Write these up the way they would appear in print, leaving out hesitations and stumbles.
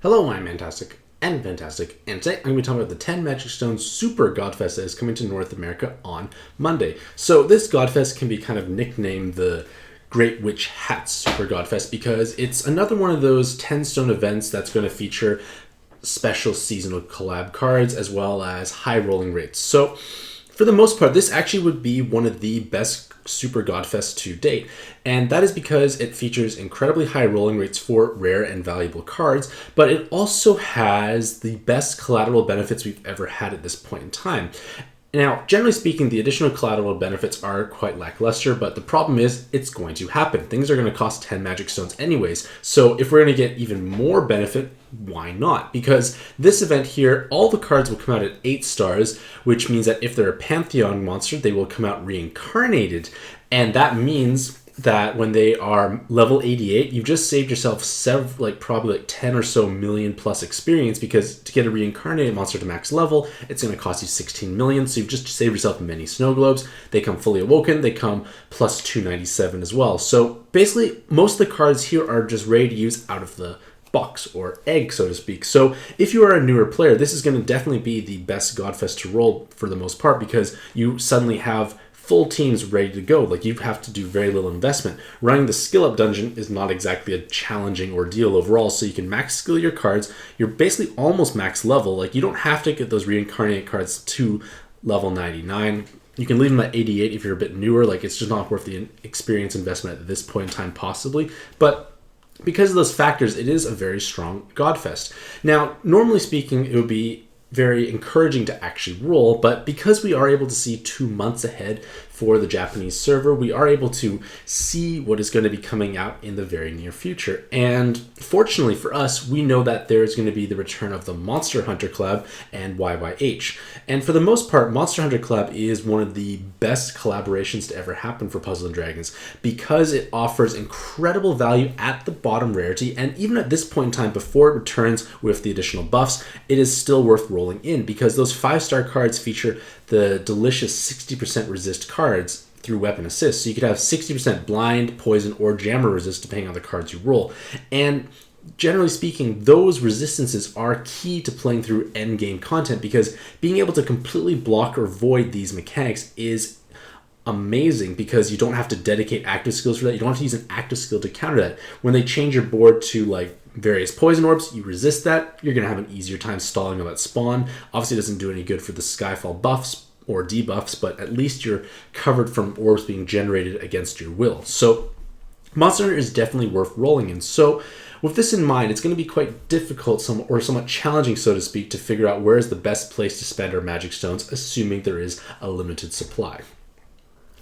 Hello, I'm Mantastic and Fantastic, and today I'm going to be talking about the 10 Magic Stones Super Godfest that is coming to North America on Monday. So this Godfest can be kind of nicknamed the Great Witch Hat Super Godfest because it's another one of those 10 stone events that's going to feature special seasonal collab cards as well as high rolling rates. So for the most part, this actually would be one of the best Super Godfest to date, and that is because it features incredibly high rolling rates for rare and valuable cards, but it also has the best collateral benefits we've ever had at this point in time. Now, generally speaking, the additional collateral benefits are quite lackluster, but the problem is it's going to happen. Things are going to cost 10 magic stones anyways, so if we're going to get even more benefit, why not? Because this event here, all the cards will come out at 8 stars, which means that if they're a Pantheon monster, they will come out reincarnated, and that means that when they are level 88, you've just saved yourself probably 10 or so million plus experience, because to get a reincarnated monster to max level, it's going to cost you 16 million. So you've just saved yourself many snow globes. They come fully awoken. They come plus 297 as well. So basically, most of the cards here are just ready to use out of the box or egg, so to speak. So if you are a newer player, this is going to definitely be the best Godfest to roll for the most part, because you suddenly have full teams ready to go. Like, you have to do very little investment. Running the skill up dungeon is not exactly a challenging ordeal overall, so you can max skill your cards. You're basically almost max level. Like, you don't have to get those reincarnated cards to level 99. You can leave them at 88 if you're a bit newer. Like, it's just not worth the experience investment at this point in time, possibly. But because of those factors, it is a very strong Godfest. Now, normally speaking, it would be very encouraging to actually roll, but because we are able to see 2 months ahead for the Japanese server, we are able to see what is going to be coming out in the very near future. And fortunately for us, we know that there is going to be the return of the Monster Hunter Collab and YYH. And for the most part, Monster Hunter Collab is one of the best collaborations to ever happen for Puzzle & Dragons, because it offers incredible value at the bottom rarity, and even at this point in time, before it returns with the additional buffs, it is still worth rolling in, because those 5-star cards feature the delicious 60% resist cards through weapon assist. So you could have 60% blind, poison, or jammer resist depending on the cards you roll. And generally speaking, those resistances are key to playing through endgame content, because being able to completely block or void these mechanics is amazing, because you don't have to dedicate active skills for that. You don't have to use an active skill to counter that. When they change your board to like various poison orbs, you resist that, you're going to have an easier time stalling on that spawn. Obviously, it doesn't do any good for the Skyfall buffs or debuffs, but at least you're covered from orbs being generated against your will. So Monster Hunter is definitely worth rolling in. So with this in mind, it's going to be quite difficult, somewhat challenging, so to speak, to figure out where is the best place to spend our magic stones, assuming there is a limited supply.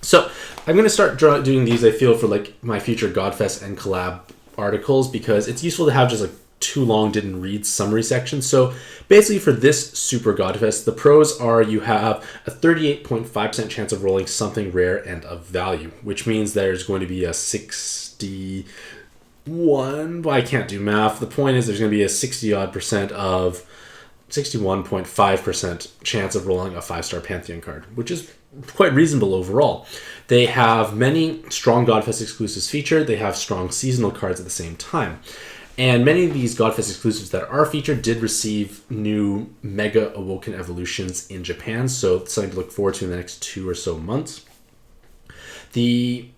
So I'm going to start doing these, I feel, for like my future Godfest and collab articles, because it's useful to have just like too long didn't read summary section. So basically for this Super Godfest, the pros are you have a 38.5% chance of rolling something rare and of value, which means there's going to be a 61, well, I can't do math. The point is there's going to be a 61.5% chance of rolling a 5-star Pantheon card, which is quite reasonable overall. They have many strong Godfest exclusives featured. They have strong seasonal cards at the same time. And many of these Godfest exclusives that are featured did receive new Mega Awoken evolutions in Japan, so it's something to look forward to in the next 2 or so months. The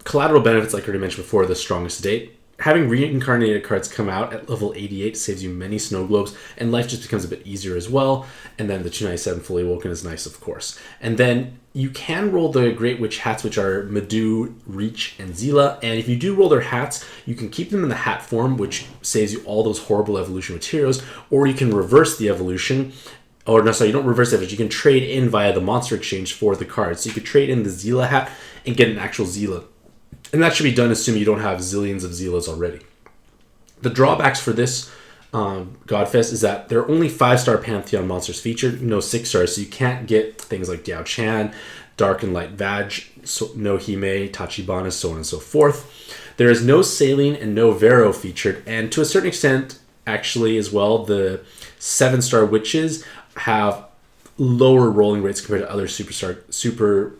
collateral benefits, like I already mentioned before, are the strongest to date. Having reincarnated cards come out at level 88 saves you many snow globes, and life just becomes a bit easier as well. And then the 297 fully awoken is nice, of course. And then you can roll the Great Witch hats, which are Madu, Reach, and Zila. And if you do roll their hats, you can keep them in the hat form, which saves you all those horrible evolution materials, or you can reverse the evolution. Or no, sorry, you don't reverse the evolution. You can trade in via the monster exchange for the cards. So you could trade in the Zila hat and get an actual Zila. And that should be done assuming you don't have zillions of Zilas already. The drawbacks for this Godfest is that there are only 5-star Pantheon monsters featured, no 6-stars, so you can't get things like Diao Chan, Dark and Light Vag, no Hime, Tachibana, so on and so forth. There is no Saline and no Vero featured, and to a certain extent, actually as well, the 7-star Witches have lower rolling rates compared to other super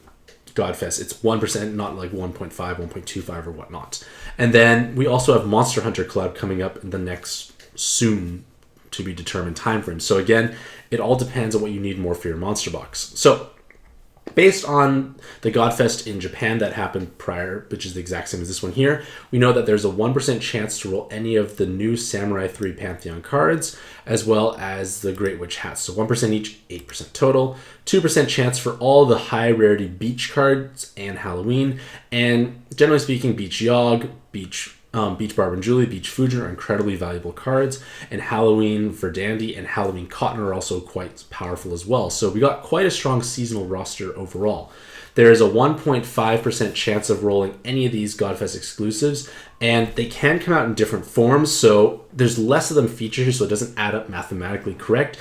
Godfest. It's 1%, not like 1.5, 1.25 or whatnot. And then we also have Monster Hunter Collab coming up in the next soon to be determined time frame. So again, it all depends on what you need more for your monster box. So based on the Godfest in Japan that happened prior, which is the exact same as this one here, we know that there's a 1% chance to roll any of the new Samurai 3 Pantheon cards, as well as the Great Witch hats. So 1% each, 8% total. 2% chance for all the high rarity beach cards and Halloween. And generally speaking, Beach Yogg, Beach Barber and Julie, Beach Fujin are incredibly valuable cards, and Halloween Verdandi and Halloween Cotton are also quite powerful as well. So we got quite a strong seasonal roster overall. There is a 1.5% chance of rolling any of these Godfest exclusives, and they can come out in different forms, so there's less of them featured, so it doesn't add up mathematically correct.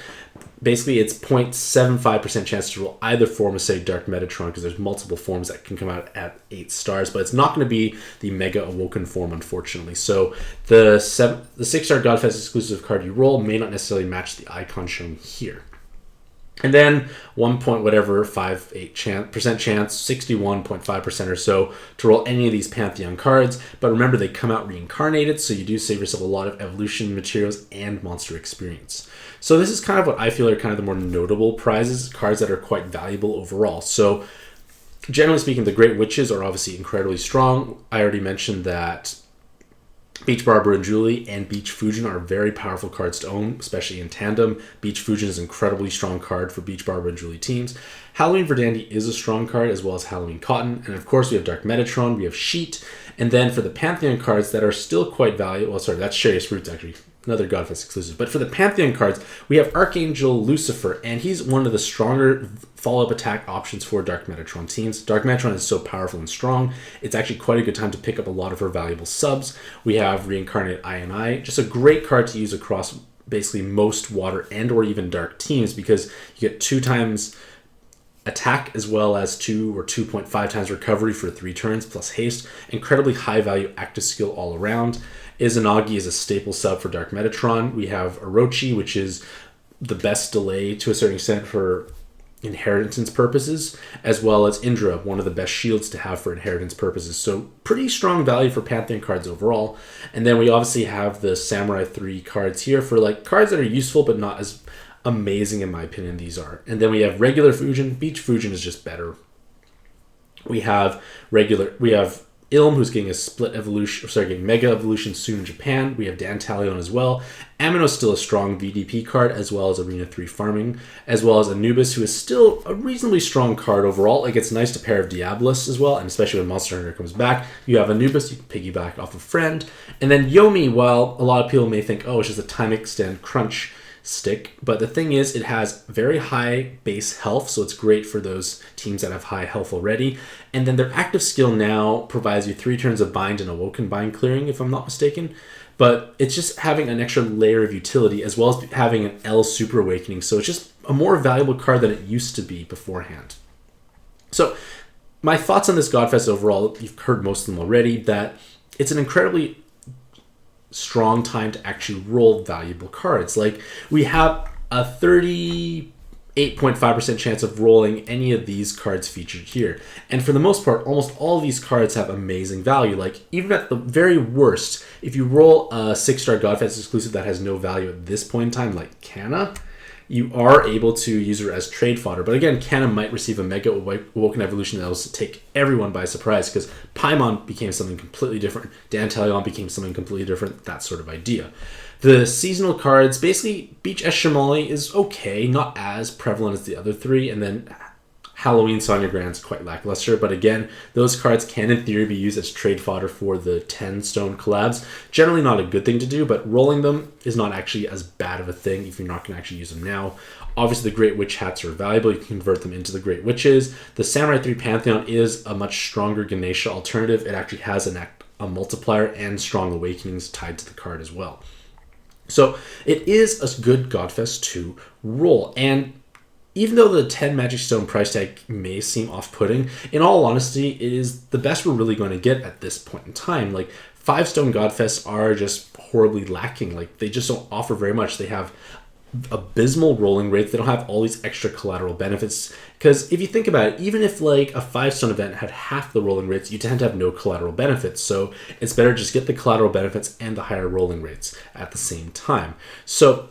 Basically, it's 0.75% chance to roll either form of, say, Dark Metatron, because there's multiple forms that can come out at 8 stars, but it's not going to be the Mega Awoken form, unfortunately. So the 6-star Godfest exclusive card you roll may not necessarily match the icon shown here. And then 1.58% chance, 61.5% or so to roll any of these Pantheon cards. But remember, they come out reincarnated, so you do save yourself a lot of evolution materials and monster experience. So this is kind of what I feel are kind of the more notable prizes, cards that are quite valuable overall. So generally speaking, the Great Witches are obviously incredibly strong. I already mentioned that Beach Barber and Julie and Beach Fujin are very powerful cards to own, especially in tandem. Beach Fujin is an incredibly strong card for Beach Barber and Julie teams. Halloween Verdandi is a strong card, as well as Halloween Cotton. And of course, we have Dark Metatron, we have Sheet. And then for the Pantheon cards that are still quite valuable, that's Sharius Roots actually, another Godfest exclusive. But for the Pantheon cards, we have Archangel Lucifer, and he's one of the stronger follow-up attack options for Dark Metatron teams. Dark Metatron is so powerful and strong, it's actually quite a good time to pick up a lot of her valuable subs. We have Reincarnated I, just a great card to use across basically most water and or even dark teams, because you get 2 times attack as well as 2 or 2.5 times recovery for 3 turns plus haste. Incredibly high value active skill all around. Izanagi is a staple sub for Dark Metatron. We have Orochi, which is the best delay to a certain extent for inheritance purposes, as well as Indra, one of the best shields to have for inheritance purposes. So pretty strong value for Pantheon cards overall. And then we obviously have the Samurai 3 cards here for like cards that are useful but not as amazing in my opinion these are. And then we have regular Fujin. Beach Fujin is just better. We have Ilm, who's getting a split evolution, getting Mega Evolution soon in Japan. We have Dantalion as well. Amino's still a strong VDP card, as well as Arena 3 farming, as well as Anubis, who is still a reasonably strong card overall. Like, it's nice to pair of Diabolus as well, and especially when Monster Hunter comes back. You have Anubis, you can piggyback off a friend. And then Yomi, while a lot of people may think, oh, it's just a time extend crunch stick, but the thing is, it has very high base health, so it's great for those teams that have high health already. And then their active skill now provides you 3 turns of bind and awoken bind clearing, if I'm not mistaken. But it's just having an extra layer of utility, as well as having an L super awakening, so it's just a more valuable card than it used to be beforehand. So my thoughts on this Godfest overall, you've heard most of them already, that it's an incredibly strong time to actually roll valuable cards. Like, we have a 38.5% chance of rolling any of these cards featured here. And for the most part, almost all of these cards have amazing value. Like, even at the very worst, if you roll a 6-star Godfest exclusive that has no value at this point in time, like Kana, you are able to use her as trade fodder. But again, Kana might receive a Mega Awoken Evolution that will take everyone by surprise, because Paimon became something completely different, Dantalion became something completely different, that sort of idea. The seasonal cards, basically, Beach Eshimali is okay, not as prevalent as the other 3, and then Halloween Sonya Grand's quite lackluster, but again, those cards can in theory be used as trade fodder for the 10 stone collabs. Generally not a good thing to do, but rolling them is not actually as bad of a thing if you're not going to actually use them now. Obviously, the Great Witch hats are valuable. You can convert them into the Great Witches. The Samurai 3 Pantheon is a much stronger Ganesha alternative. It actually has a multiplier and strong awakenings tied to the card as well. So it is a good Godfest to roll, and even though the 10 Magic Stone price tag may seem off-putting, in all honesty, it is the best we're really going to get at this point in time. Like, 5 Stone Godfests are just horribly lacking. Like, they just don't offer very much. They have abysmal rolling rates. They don't have all these extra collateral benefits. Because if you think about it, even if like a 5-stone event had half the rolling rates, you tend to have no collateral benefits. So it's better just get the collateral benefits and the higher rolling rates at the same time. So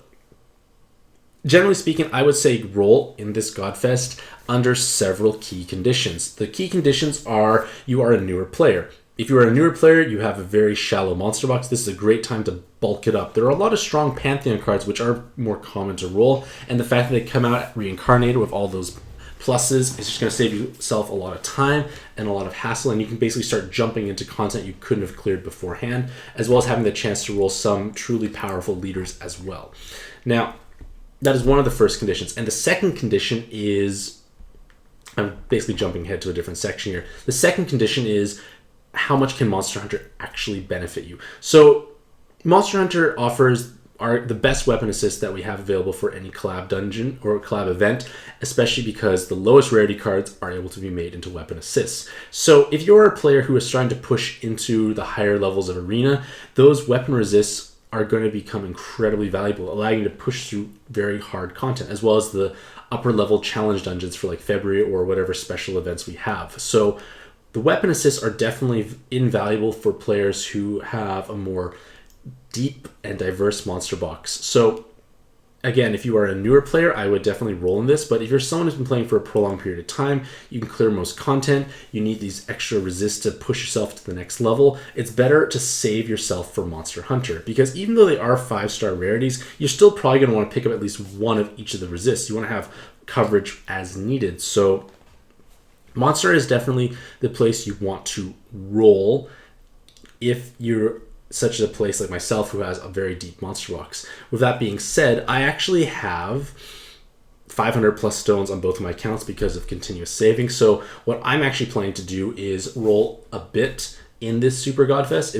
generally speaking, I would say roll in this Godfest under several key conditions. The key conditions are you are a newer player. If you are a newer player, you have a very shallow monster box. This is a great time to bulk it up. There are a lot of strong Pantheon cards which are more common to roll, and the fact that they come out reincarnated with all those pluses is just going to save yourself a lot of time and a lot of hassle, and you can basically start jumping into content you couldn't have cleared beforehand, as well as having the chance to roll some truly powerful leaders as well. Now, that is one of the first conditions. And the second condition is, I'm basically jumping ahead to a different section here. The second condition is how much can Monster Hunter actually benefit you? So Monster Hunter offers the best weapon assist that we have available for any collab dungeon or collab event, especially because the lowest rarity cards are able to be made into weapon assists. So if you're a player who is trying to push into the higher levels of arena, those weapon resists are going to become incredibly valuable, allowing you to push through very hard content, as well as the upper level challenge dungeons for like February or whatever special events we have. So the weapon assists are definitely invaluable for players who have a more deep and diverse monster box. So again, if you are a newer player, I would definitely roll in this, but if you're someone who's been playing for a prolonged period of time, you can clear most content, you need these extra resists to push yourself to the next level, it's better to save yourself for Monster Hunter, because even though they are 5-star rarities, you're still probably going to want to pick up at least one of each of the resists. You want to have coverage as needed. So Monster is definitely the place you want to roll if you're such a place like myself who has a very deep monster box. With that being said, I actually have 500 plus stones on both of my accounts because of continuous saving. So what I'm actually planning to do is roll a bit in this Super Godfest.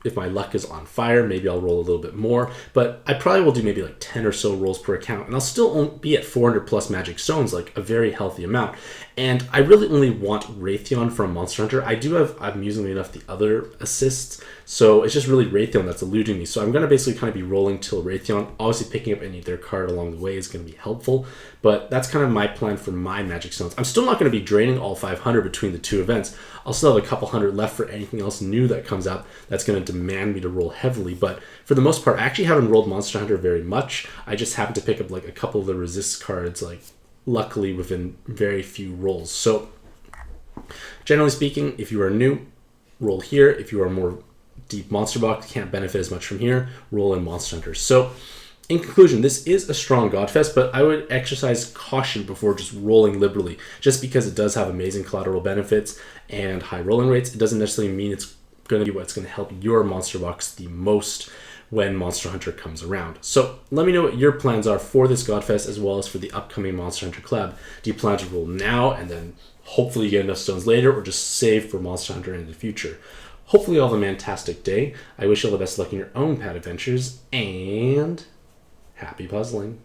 If my luck is on fire, maybe I'll roll a little bit more, but I probably will do maybe like 10 or so rolls per account, and I'll still be at 400 plus magic stones, like a very healthy amount. And I really only want Raytheon from Monster Hunter. I do have, amusingly enough, the other assists, so it's just really Raytheon that's eluding me. So I'm going to basically kind of be rolling till Raytheon. Obviously picking up any of their card along the way is going to be helpful, but that's kind of my plan for my magic stones. I'm still not going to be draining all 500 between the two events. I'll still have a couple hundred left for anything else new that comes out that's going to demand me to roll heavily, but for the most part, I actually haven't rolled Monster Hunter very much. I just happened to pick up like a couple of the resist cards, like luckily within very few rolls. So generally speaking, if you are new, roll here. If you are more deep monster box, can't benefit as much from here, roll in Monster Hunter. So in conclusion, this is a strong Godfest, but I would exercise caution before just rolling liberally. Just because it does have amazing collateral benefits and high rolling rates, it doesn't necessarily mean it's going to be what's going to help your monster box the most when Monster Hunter comes around. So let me know what your plans are for this Godfest as well as for the upcoming Monster Hunter Collab. Do you plan to roll now and then hopefully get enough stones later, or just save for Monster Hunter in the future? Hopefully you all have a Mantastic day. I wish you all the best luck in your own pad adventures, and happy puzzling.